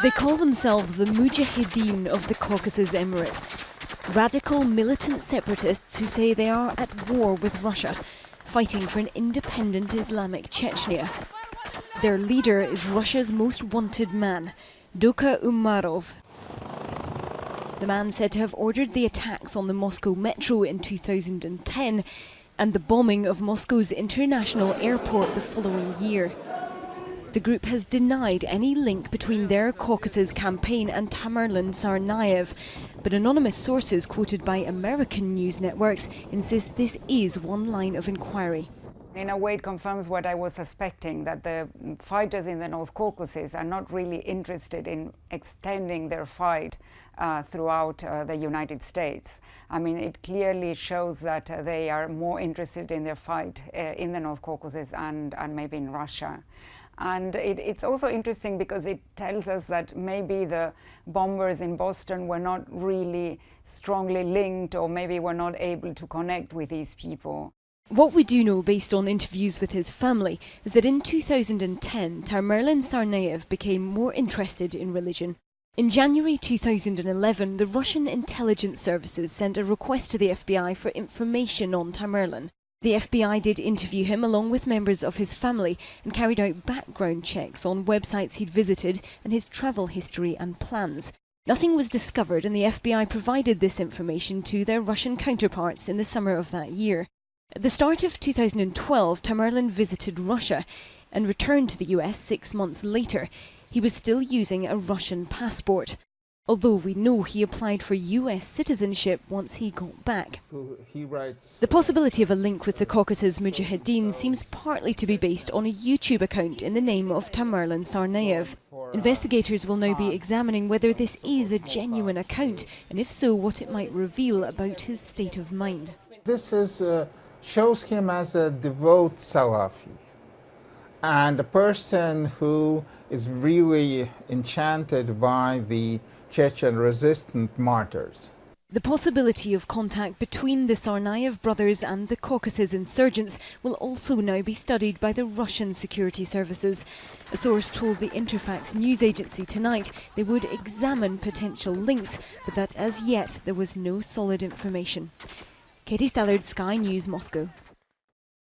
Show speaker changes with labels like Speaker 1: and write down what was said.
Speaker 1: They call themselves the Mujahideen of the Caucasus Emirate, radical militant separatists who say they are at war with Russia, fighting for an independent Islamic Chechnya. Their leader is Russia's most wanted man, Doka Umarov. The man said to have ordered the attacks on the Moscow metro in 2010 and the bombing of Moscow's international airport the following year. The group has denied any link between their Caucasus campaign and Tamerlan Tsarnaev, but anonymous sources quoted by American news networks insist this is one line of inquiry.
Speaker 2: In a way, it confirms what I was suspecting, that the fighters in the North Caucasus are not really interested in extending their fight throughout the United States. I mean, it clearly shows that they are more interested in their fight in the North Caucasus and maybe in Russia. And it's also interesting because it tells us that maybe the bombers in Boston were not really strongly linked, or maybe were not able to connect with these people.
Speaker 1: What we do know, based on interviews with his family, is that in 2010, Tamerlan Tsarnaev became more interested in religion. In January 2011, the Russian intelligence services sent a request to the FBI for information on Tamerlan. The FBI did interview him along with members of his family and carried out background checks on websites he'd visited and his travel history and plans. Nothing was discovered, and the FBI provided this information to their Russian counterparts in the summer of that year. At the start of 2012, Tamerlan visited Russia and returned to the US 6 months later. He was still using a Russian passport, although we know he applied for US citizenship once he got back. The possibility of a link with the Caucasus Mujahideen seems partly to be based on a YouTube account in the name of Tamerlan Tsarnaev. Investigators will now be examining whether this is a genuine account, and if so, what it might reveal about his state of mind.
Speaker 3: This shows him as a devout Salafi, and a person who is really enchanted by the Chechen resistant martyrs.
Speaker 1: The possibility of contact between the Tsarnaev brothers and the Caucasus insurgents will also now be studied by the Russian security services. A source told the Interfax news agency tonight they would examine potential links, but that as yet there was no solid information. Katie Stallard, Sky News, Moscow.